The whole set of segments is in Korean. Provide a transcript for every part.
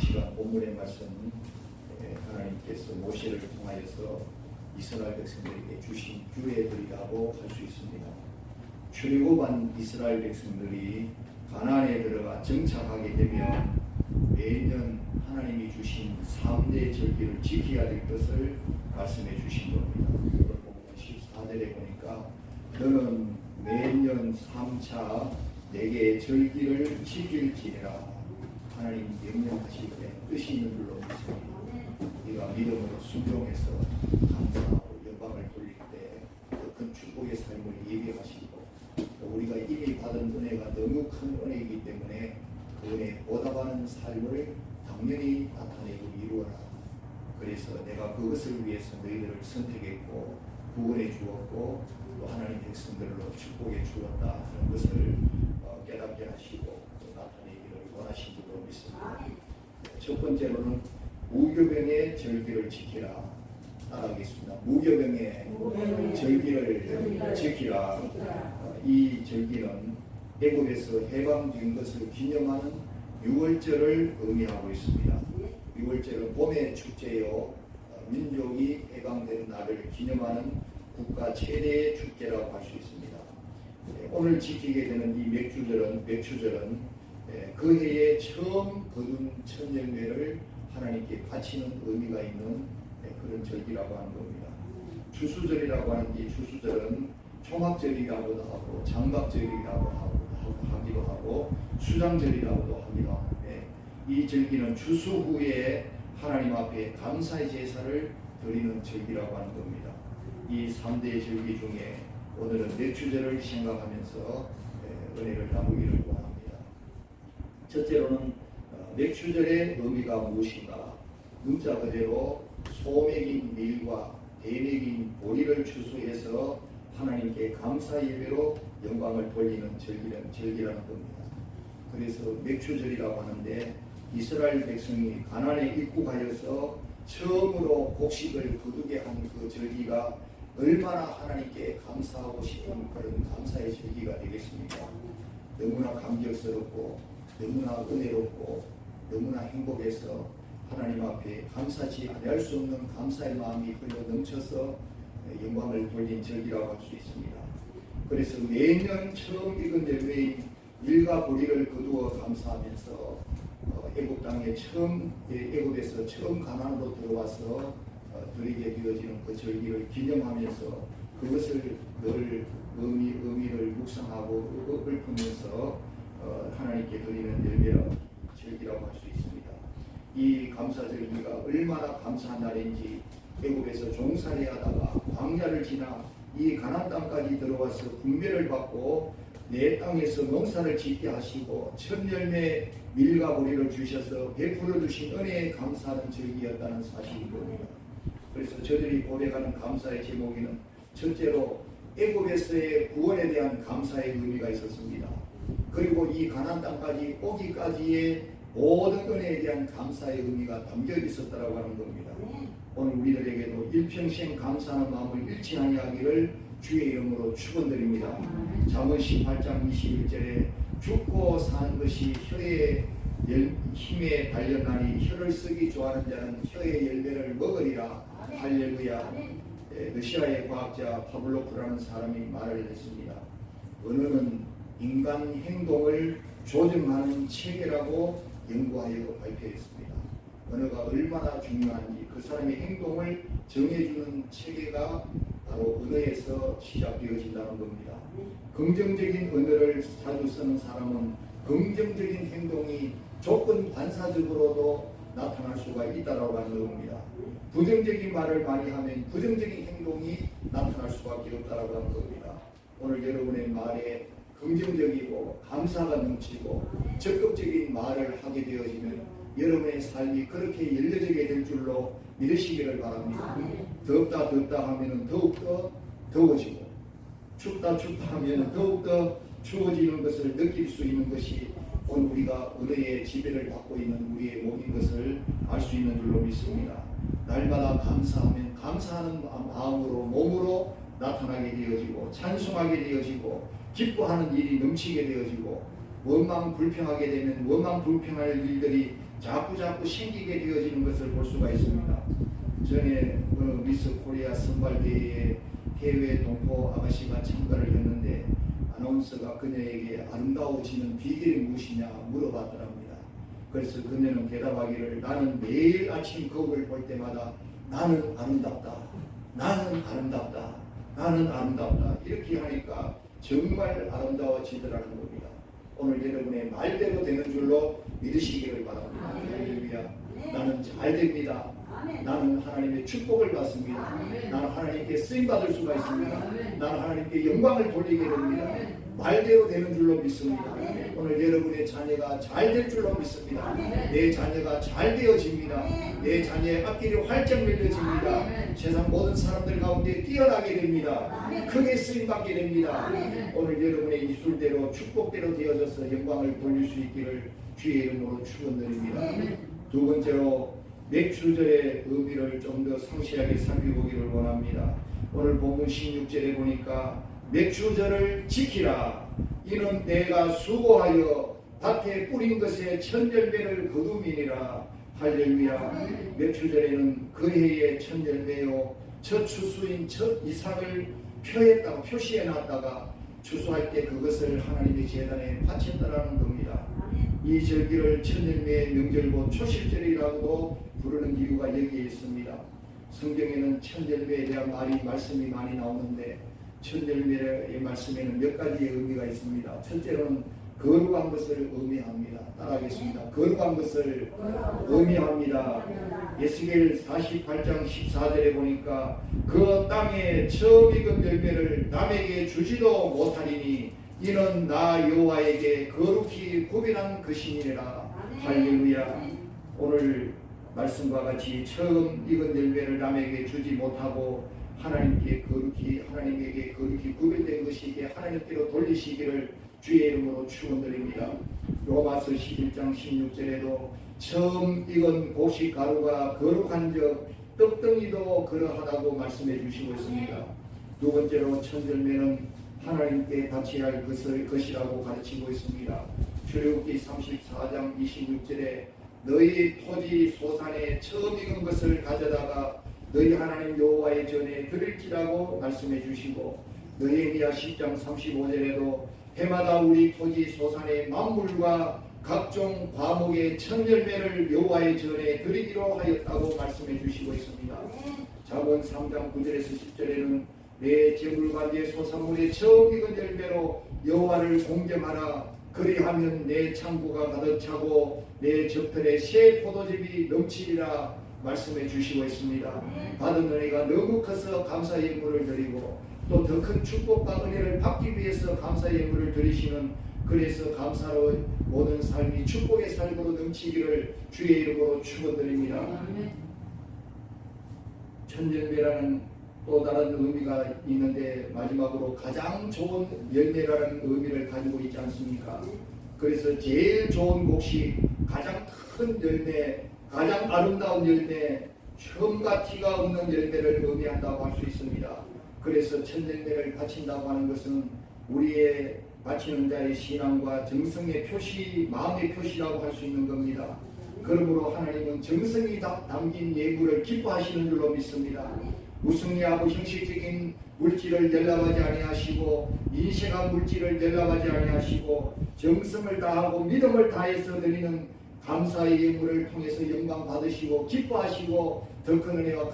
시간 본문의 말씀 하나님께서 모세를 통하여서 이스라엘 백성들에게 주신 규례들이라고 할 수 있습니다. 출애굽한 이스라엘 백성들이 가나안에 들어가 정착하게 되면 매년 하나님이 주신 3대 절기를 지켜야 될 것을 말씀해 주신 겁니다. 오늘 보면 14절에 보니까 너는 매년 3차 4개의 절기를 지킬지니라. 하나님 명령하실 때 뜻이 있는 줄로 믿습니다. 우리가 믿음으로 순종해서 감사하고 영광을 돌릴 때 큰 축복의 삶을 예비하시고 우리가 이미 받은 은혜가 너무 큰 은혜이기 때문에 그 은혜에 보답하는 삶을 당연히 나타내고 이루어라. 그래서 내가 그것을 위해서 너희들을 선택했고 구원해 주었고 또 하나님 백성들로 축복해 주었다 하는 것을 깨닫게 하시고 또 나타내기를 원하신 줄로 믿습니다. 첫 번째로는 무교병의 절기를 지키라. 따라하겠습니다. 무교병의 절기를 지키라. 이 절기는 애굽에서 해방된 것을 기념하는 6월절을 의미하고 있습니다. 6월절은 봄의 축제요 민족이 해방된 날을 기념하는 국가 최대의 축제라고 할 수 있습니다. 오늘 지키게 되는 이 맥주절은 그 해에 처음 거둔 첫 열매를 하나님께 바치는 의미가 있는 그런 절기라고 하는 겁니다. 추수절이라고 하는 이 추수절은 총합절이라고도 하고 장갑절이라고 하기도 하고 수장절이라고도 하기도 하는데 이 절기는 추수 후에 하나님 앞에 감사의 제사를 드리는 절기라고 하는 겁니다. 이 3대 절기 중에 오늘은 맥주절을 생각하면서 은혜를 나누기를 원합니다. 첫째로는 맥주절의 의미가 무엇인가? 문자 그대로 소맥인 밀과 대맥인 보리를 추수해서 하나님께 감사 예배로 영광을 돌리는 절기라는 겁니다. 그래서 맥주절이라고 하는데 이스라엘 백성이 가나안에 입국하여서 처음으로 곡식을 거두게 한 그 절기가 얼마나 하나님께 감사하고 싶은 그런 감사의 절기가 되겠습니까? 너무나 감격스럽고 너무나 은혜롭고 너무나 행복해서 하나님 앞에 감사치 아니할 수 없는 감사의 마음이 흘러 넘쳐서 영광을 돌린 절기라고 할 수 있습니다. 그래서 매년 처음 익은 열매인 밀과 보리를 거두어 감사하면서 애굽 땅에 애굽에서 처음 가나안으로 들어와서 드리게 되어지는 그 절기를 기념하면서 그것을 늘 의미를 묵상하고 읊으면서 하나님께 드리는 절기라고 할 수 있습니다. 이 감사절기가 얼마나 감사한 날인지 애굽에서 종살이 하다가 광야를 지나 이 가나안 땅까지 들어와서 분배를 받고 내 땅에서 농사를 짓게 하시고 첫 열매 밀과 보리를 주셔서 베풀어 주신 은혜에 감사하는 절기였다는 사실인 겁니다. 그래서 저들이 고백하는 감사의 제목에는 첫째로 애굽에서의 구원에 대한 감사의 의미가 있었습니다. 그리고 이 가나안 땅까지 오기까지의 모든 은혜에 대한 감사의 의미가 담겨 있었다라고 하는 겁니다. 오늘 우리들에게도 일평생 감사하는 마음을 잃지 아니하기를 주의 이름으로 축원드립니다. 잠언 18장 21절에 죽고 사는 것이 혀의 힘에 달렸나니 혀를 쓰기 좋아하는 자는 혀의 열매를 먹으리라. 할렐루야. 러시아의 과학자 파블로프라는 사람이 말을 했습니다. 언어는 인간 행동을 조정하는 체계라고 연구하여 발표했습니다. 언어가 얼마나 중요한지 그 사람의 행동을 정해주는 체계가 바로 언어에서 시작되어진다는 겁니다. 긍정적인 언어를 자주 쓰는 사람은 긍정적인 행동이 조건 반사적으로도 나타날 수가 있다고 하는 겁니다. 부정적인 말을 많이 하면 부정적인 행동이 나타날 수밖에 없다고 하는 겁니다. 오늘 여러분의 말에 긍정적이고 감사가 넘치고 적극적인 말을 하게 되어지면 여러분의 삶이 그렇게 열려지게 될 줄로 믿으시기를 바랍니다. 덥다 하면 더욱더 더워지고 춥다 하면 더욱더 추워지는 것을 느낄 수 있는 것이 오늘 우리가 은혜의 지배를 받고 있는 우리의 몸인 것을 알 수 있는 줄로 믿습니다. 날마다 감사하면 감사하는 마음으로 몸으로 나타나게 되어지고 찬송하게 되어지고 기뻐하는 일이 넘치게 되어지고 원망 불평하게 되면 원망 불평할 일들이 자꾸 생기게 되어지는 것을 볼 수가 있습니다. 전에 미스 코리아 선발대회에 해외 동포 아가씨가 참가를 했는데 아나운서가 그녀에게 아름다워지는 비결이 무엇이냐 물어봤더랍니다. 그래서 그녀는 대답하기를 나는 매일 아침 거울을 볼 때마다 나는 아름답다. 나는 아름답다. 나는 아름답다. 이렇게 하니까 정말 아름다워지더라는 겁니다. 오늘 여러분의 말대로 되는 줄로 믿으시기를 바랍니다. 할렐루야. 나는 잘 됩니다. 나는 하나님의 축복을 받습니다. 나는 하나님께 쓰임받을 수가 있습니다. 나는 하나님께 영광을 돌리게 됩니다. 말대로 되는 줄로 믿습니다. 오늘 여러분의 자녀가 잘 될 줄로 믿습니다. 내 자녀가 잘 되어집니다. 내 자녀의 앞길이 활짝 열려집니다. 세상 모든 사람들 가운데 뛰어나게 됩니다. 크게 쓰임받게 됩니다. 오늘 여러분의 입술대로 축복대로 되어져서 영광을 돌릴 수 있기를 주의 이름으로 축원드립니다. 두 번째로 맥주절의 의미를 좀 더 상세하게 살펴보기를 원합니다. 오늘 본문 16절에 보니까 맥주절을 지키라. 이는 내가 수고하여 밭에 뿌린 것에 천열매를 거둠이니라. 할렐루야. 맥주절에는 그 해의 천열매요 첫 추수인 첫 이삭을 표했다가 표시해놨다가 추수할 때 그것을 하나님의 제단에 바친다라는 겁니다. 이 절기를 천열매의 명절 곧 초실절이라고도 부르는 이유가 여기에 있습니다. 성경에는 천열매에 대한 말씀이 많이 나오는데 천열매의 말씀에는 몇 가지의 의미가 있습니다. 첫째로는 거룩한 것을 의미합니다. 따라하겠습니다. 거룩한 것을 의미합니다. 에스겔 48장 14절에 보니까 그 땅에 처음 익은 열매를 남에게 주지도 못하리니 이는 나 여호와에게 거룩히 구별한 것이니라. 할렐루야. 오늘 말씀과 같이 처음 익은 열매를 남에게 주지 못하고 하나님에게 거룩히 구별된 것이기에 하나님께로 돌리시기를 주의 이름으로 축원드립니다. 로마서 11장 16절에도 처음 익은 곡식 가루가 거룩한즉 떡덩이도 그러하다고 말씀해 주시고 있습니다. 두 번째로 천열매는 하나님께 바쳐야 할 것이라고 가르치고 있습니다. 출애굽기 34장 26절에 너희 토지 소산에 처음 익은 것을 가져다가 너희 하나님 여호와의 전에 드릴지라고 말씀해 주시고 느헤미야 10장 35절에도 해마다 우리 토지 소산의 만물과 각종 과목의 천열매를 여호와의 전에 드리기로 하였다고 말씀해 주시고 있습니다. 잠언 3장 9절에서 10절에는 내 재물과 내 소산물의 처음 익은 열매로 여호와를 공경하라. 그리하면 내 창고가 가득 차고 내 젖털에 새 포도즙이 넘치리라 말씀해 주시고 있습니다. 받은 은혜가 너무 커서 감사 예물을 드리고 또 더 큰 축복과 은혜를 받기 위해서 감사 예물을 드리시는 그래서 감사로 모든 삶이 축복의 삶으로 넘치기를 주의 이름으로 축원드립니다. 천열매라는 또 다른 의미가 있는데 마지막으로 가장 좋은 열매라는 의미를 가지고 있지 않습니까? 그래서 제일 좋은 곡식, 가장 큰 열매, 가장 아름다운 열매, 처음과 티가 없는 열매를 의미한다고 할 수 있습니다. 그래서 천열매를 바친다고 하는 것은 우리의 바치는 자의 신앙과 정성의 표시, 마음의 표시라고 할 수 있는 겁니다. 그러므로 하나님은 정성이 담긴 예물을 기뻐하시는 줄로 믿습니다. 우승리하고 형식적인 물질을 연락하지 아니하시고 인생한 물질을 연락하지 아니하시고 정성을 다하고 믿음을 다해서 드리는 감사의 예물을 통해서 영광 받으시고 기뻐하시고 더 큰 은혜와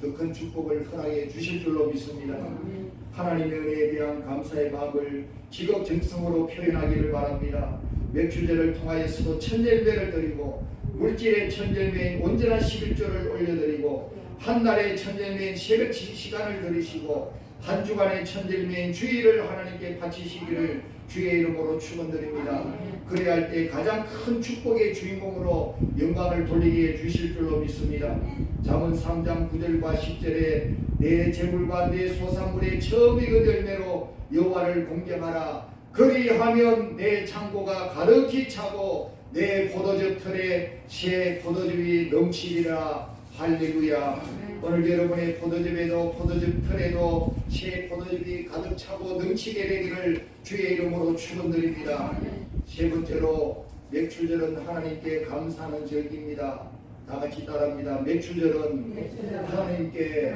더 큰 축복을 허락해 주실 줄로 믿습니다. 하나님의 은혜에 대한 감사의 마음을 지극정성으로 표현하기를 바랍니다. 맥주제를 통하여서도 천열매를 드리고 물질의 천열매인 온전한 11조를 올려드리고 한 달의 천열매인 새벽 시간을 들이시고 한 주간의 천열매인 주일을 하나님께 바치시기를 주의 이름으로 축원드립니다. 그래야 할 때 가장 큰 축복의 주인공으로 영광을 돌리게 해주실 줄로 믿습니다. 잠언 3장 9절과 10절에 내 재물과 내 소산물의 처음 익은 열매로 여호와를 공경하라. 그리하면 내 창고가 가득히 차고 내 포도즙 털에 새 포도즙이 넘치리라. 할렐루야. 오늘 여러분의 포도즙에도 포도즙 털에도 새 포도즙이 가득 차고 넘치게 되기를 주의 이름으로 축원드립니다. 세 번째로 맥추절은 하나님께 감사하는 절기입니다. 다 같이 따라합니다. 맥추절은 하나님께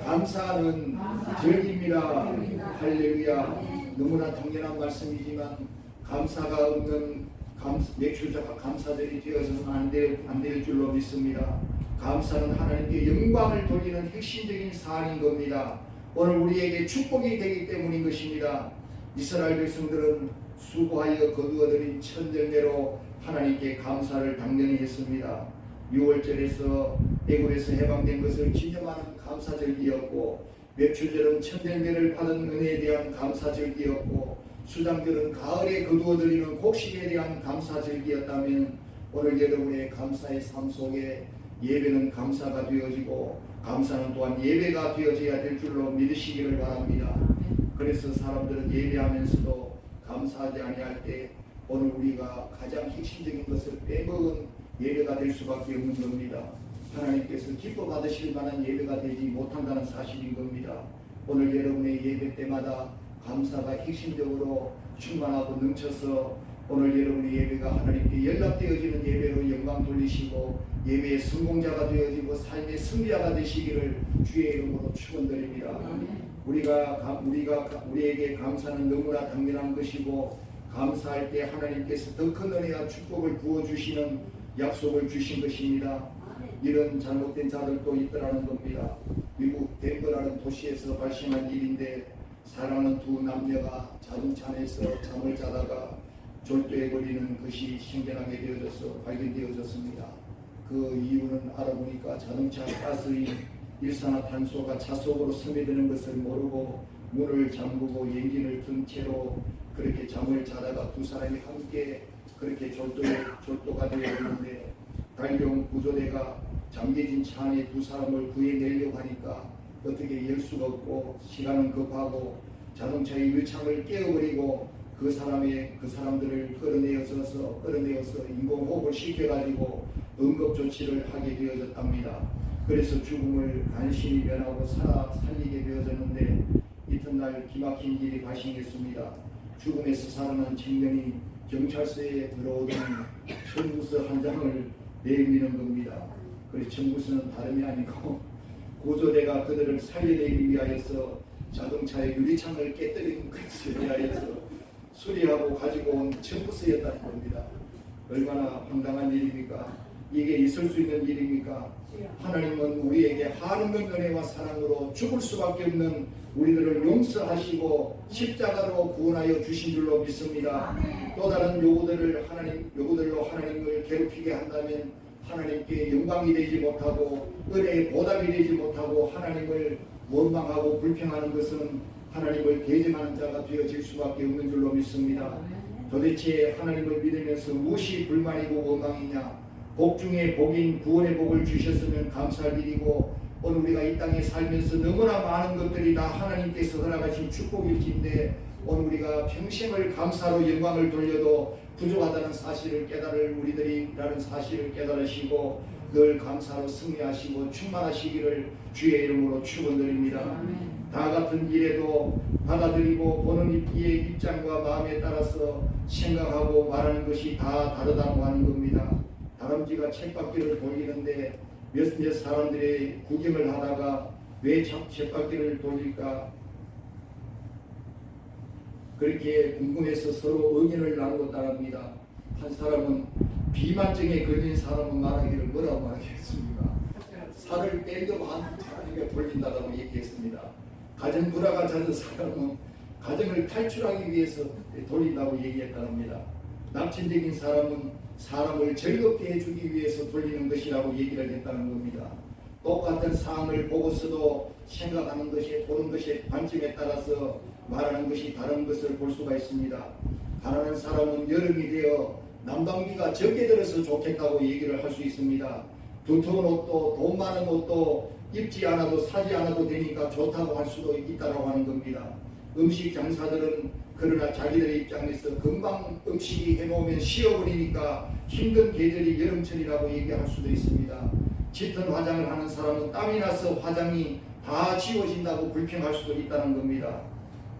감사하는 절기입니다. 할렐루야. 너무나 당연한 말씀이지만 감사가 없는 맥추절과 감사절이 되어서는 안 될 줄로 믿습니다. 감사는 하나님께 영광을 돌리는 핵심적인 사안인 겁니다. 오늘 우리에게 축복이 되기 때문인 것입니다. 이스라엘 백성들은 수고하여 거두어들인 첫 열매로 하나님께 감사를 당연히 했습니다. 6월절에서 애굽에서 해방된 것을 기념하는 감사절기였고, 맥추절은 첫 열매를 받은 은혜에 대한 감사절기였고, 수장절은 가을에 거두어들이는 곡식에 대한 감사절기였다면, 오늘 여러분의 감사의 삶 속에 예배는 감사가 되어지고 감사는 또한 예배가 되어져야 될 줄로 믿으시기를 바랍니다. 그래서 사람들은 예배하면서도 감사하지 아니할 때 오늘 우리가 가장 핵심적인 것을 빼먹은 예배가 될 수밖에 없는 겁니다. 하나님께서 기뻐 받으실 만한 예배가 되지 못한다는 사실인 겁니다. 오늘 여러분의 예배 때마다 감사가 핵심적으로 충만하고 넘쳐서 오늘 여러분의 예배가 하나님께 연락되어지는 예배로 영광 돌리시고 예배의 성공자가 되어지고 삶의 승리자가 되시기를 주의 이름으로 축원드립니다. 우리에게 감사는 너무나 당연한 것이고, 감사할 때 하나님께서 더 큰 은혜와 축복을 부어주시는 약속을 주신 것입니다. 이런 잘못된 자들도 있더라는 겁니다. 미국 덴버라는 도시에서 발생한 일인데, 사랑하는 두 남녀가 자동차 안에서 잠을 자다가 졸도해버리는 것이 생겨나게 되어져서 발견되어졌습니다. 그 이유는 알아보니까 자동차 가스인 일산화탄소가 차 속으로 스며드는 것을 모르고 문을 잠그고 엔진을 든 채로 그렇게 잠을 자다가 두 사람이 함께 그렇게 졸도가 되었는데, 달려온 구조대가 잠겨진 차 안에 두 사람을 구해내려고 하니까 어떻게 열 수가 없고, 시간은 급하고 자동차의 유창을 깨어버리고 그 사람들을 끌어내어서 인공호흡을 시켜가지고 응급조치를 하게 되어졌답니다. 그래서 죽음을 간신히 면하고 살리게 되어졌는데, 이튿날 기막힌 일이 발생했습니다. 죽음에서 살아난 청년이 경찰서에 들어오던 청구서 한 장을 내미는 겁니다. 그래서 청구서는 다름이 아니고 구조대가 그들을 살려내기 위하여서 자동차의 유리창을 깨뜨리는 것을 위하여서 수리하고 가지고 온 청구서였다는 겁니다. 얼마나 황당한 일입니까? 이게 있을 수 있는 일입니까? 하나님은 우리에게 한없는 은혜와 사랑으로 죽을 수밖에 없는 우리들을 용서하시고 십자가로 구원하여 주신 줄로 믿습니다. 또 다른 요구들로 하나님을 괴롭히게 한다면 하나님께 영광이 되지 못하고 은혜의 보답이 되지 못하고 하나님을 원망하고 불평하는 것은 하나님을 대적하는 자가 되어질 수밖에 없는 줄로 믿습니다. 도대체 하나님을 믿으면서 무엇이 불만이고 원망이냐? 복 중에 복인 구원의 복을 주셨으면 감사할 일이고, 오늘 우리가 이 땅에 살면서 너무나 많은 것들이 다 하나님께서 허락하신 축복일진데, 오늘 우리가 평생을 감사로 영광을 돌려도 부족하다는 사실을 깨달을 우리들이라는 사실을 깨달으시고 늘 감사로 승리하시고 충만하시기를 주의 이름으로 축원드립니다. 다 같은 일에도 받아들이고 보는 이의 입장과 마음에 따라서 생각하고 말하는 것이 다 다르다고 하는 겁니다. 다람쥐가 쳇바퀴를 돌리는데 몇몇 사람들이 구경을 하다가 왜 쳇바퀴를 돌릴까 그렇게 궁금해서 서로 의견을 나누었다랍니다. 한 사람은 비만증에 걸린 사람은 말하기를 뭐라고 말하겠습니까? 살을 뺀다고 하니까 돌린다고 얘기했습니다. 가정 불화가 잦은 사람은 가정을 탈출하기 위해서 돌린다고 얘기했다랍니다. 낙천적인 사람은 사람을 즐겁게 해주기 위해서 돌리는 것이라고 얘기를 했다는 겁니다. 똑같은 상황을 보고서도 생각하는 것이 보는 것의 관점에 따라서 말하는 것이 다른 것을 볼 수가 있습니다. 바라는 사람은 여름이 되어 난방비가 적게 들어서 좋겠다고 얘기를 할 수 있습니다. 두터운 옷도 돈 많은 옷도 입지 않아도 사지 않아도 되니까 좋다고 할 수도 있다고 하는 겁니다. 음식 장사들은 그러나 자기들의 입장에서 금방 음식이 해놓으면 식어버리니까 힘든 계절이 여름철이라고 얘기할 수도 있습니다. 짙은 화장을 하는 사람은 땀이 나서 화장이 다 지워진다고 불평할 수도 있다는 겁니다.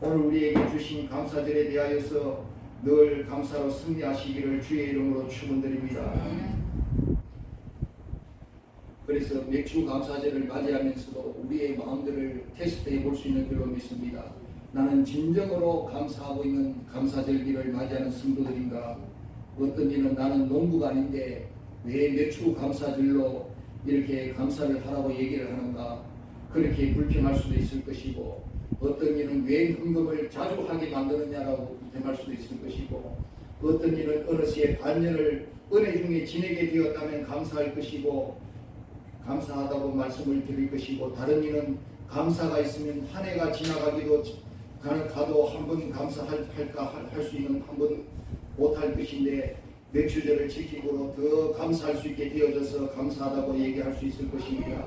오늘 우리에게 주신 감사절에 대하여서 늘 감사로 승리하시기를 주의 이름으로 축원드립니다. 그래서 맥주 감사제를 맞이하면서도 우리의 마음들을 테스트해 볼 수 있는 줄로 믿습니다. 나는 진정으로 감사하고 있는 감사절기를 맞이하는 성도들인가? 어떤 이는 나는 농부가 아닌데 왜 맥주 감사절로 이렇게 감사를 하라고 얘기를 하는가? 그렇게 불평할 수도 있을 것이고, 어떤 이는 왜 헌금을 자주 하게 만드느냐라고 불평할 수도 있을 것이고, 어떤 이는 어느새 반년을 은혜 중에 지내게 되었다면 감사할 것이고 감사하다고 말씀을 드릴 것이고, 다른 이는 감사가 있으면 한 해가 지나가기도 가도 한 번 감사할까 할 수 있는 한 번 못할 것인데, 맥주절을 지키고 더 감사할 수 있게 되어져서 감사하다고 얘기할 수 있을 것입니다.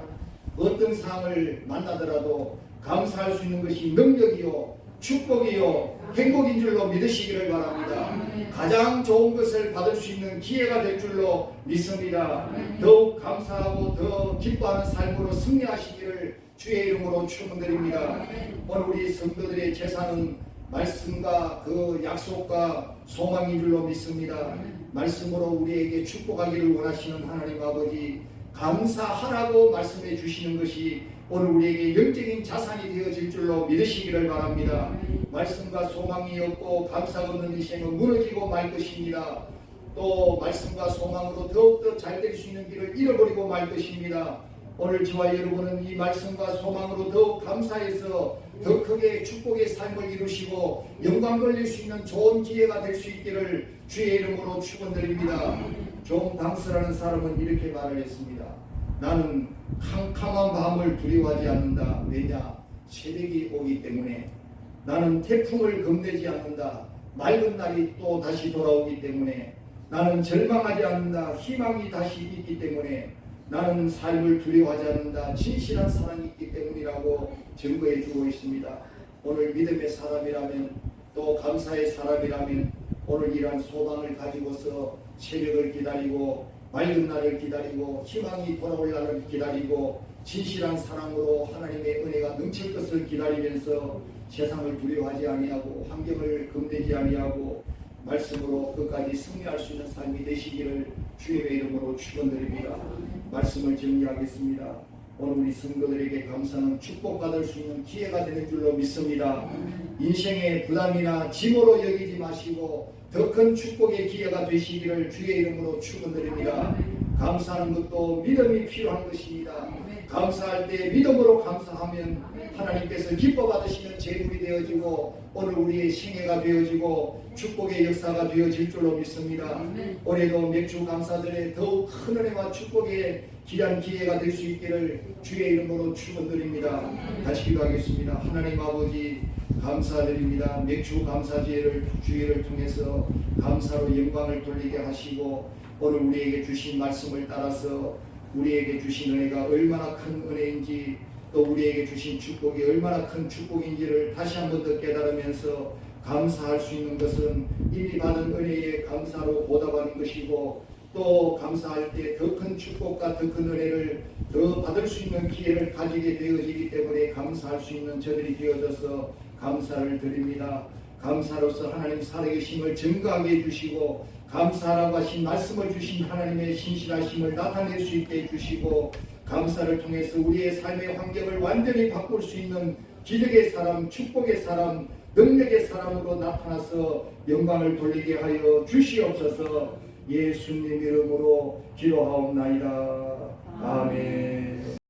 어떤 상황을 만나더라도 감사할 수 있는 것이 능력이요 축복이요 행복인 줄로 믿으시기를 바랍니다. 가장 좋은 것을 받을 수 있는 기회가 될 줄로 믿습니다. 더욱 감사하고 더 기뻐하는 삶으로 승리하시기를 주의 이름으로 축원드립니다. 오늘 우리 성도들의 제사는 말씀과 그 약속과 소망인 줄로 믿습니다. 말씀으로 우리에게 축복하기를 원하시는 하나님 아버지, 감사하라고 말씀해 주시는 것이 오늘 우리에게 영적인 자산이 되어질 줄로 믿으시기를 바랍니다. 말씀과 소망이 없고 감사가 없는 인생은 무너지고 말 것입니다. 또 말씀과 소망으로 더욱더 잘 될 수 있는 길을 잃어버리고 말 것입니다. 오늘 저와 여러분은 이 말씀과 소망으로 더욱 감사해서 더 크게 축복의 삶을 이루시고 영광 돌릴 수 있는 좋은 기회가 될 수 있기를 주의 이름으로 축원드립니다. 종 당스라는 사람은 이렇게 말을 했습니다. 나는 캄캄한 밤을 두려워하지 않는다. 왜냐? 새벽이 오기 때문에. 나는 태풍을 겁내지 않는다. 맑은 날이 또 다시 돌아오기 때문에. 나는 절망하지 않는다. 희망이 다시 있기 때문에. 나는 삶을 두려워하지 않는다. 진실한 사랑이 있기 때문이라고 증거해 주고 있습니다. 오늘 믿음의 사람이라면, 또 감사의 사람이라면 오늘 이러한 소망을 가지고서 새벽을 기다리고 맑은 날을 기다리고 희망이 돌아올 날을 기다리고 진실한 사랑으로 하나님의 은혜가 넘칠 것을 기다리면서 세상을 두려워하지 아니하고 환경을 겁내지 아니하고 말씀으로 끝까지 승리할 수 있는 삶이 되시기를 주님의 이름으로 축원드립니다. 말씀을 정리하겠습니다. 오늘 우리 성도들에게 감사는 축복받을 수 있는 기회가 되는 줄로 믿습니다. 인생의 부담이나 짐으로 여기지 마시고 더 큰 축복의 기회가 되시기를 주의 이름으로 축원드립니다. 감사하는 것도 믿음이 필요한 것입니다. 감사할 때 믿음으로 감사하면 하나님께서 기뻐 받으시는 제물이 되어지고 오늘 우리의 생애가 되어지고 축복의 역사가 되어질 줄로 믿습니다. 올해도 맥주 감사절에 더욱 큰 은혜와 축복의 귀한 기회가 될 수 있기를 주의 이름으로 축원드립니다. 같이 기도하겠습니다. 하나님 아버지, 감사드립니다. 맥주 감사제를 주의를 통해서 감사로 영광을 돌리게 하시고 오늘 우리에게 주신 말씀을 따라서 우리에게 주신 은혜가 얼마나 큰 은혜인지, 또 우리에게 주신 축복이 얼마나 큰 축복인지를 다시 한번 더 깨달으면서 감사할 수 있는 것은 이미 받은 은혜에 감사로 보답하는 것이고, 또 감사할 때 더 큰 축복과 더 큰 은혜를 더 받을 수 있는 기회를 가지게 되어지기 때문에 감사할 수 있는 저들이 되어져서 감사를 드립니다. 감사로서 하나님 살아계심을 증거하게 해주시고 감사라고 하신 말씀을 주신 하나님의 신실하심을 나타낼 수 있게 해주시고 감사를 통해서 우리의 삶의 환경을 완전히 바꿀 수 있는 기적의 사람, 축복의 사람, 능력의 사람으로 나타나서 영광을 돌리게 하여 주시옵소서. 예수님 이름으로 기도하옵나이다.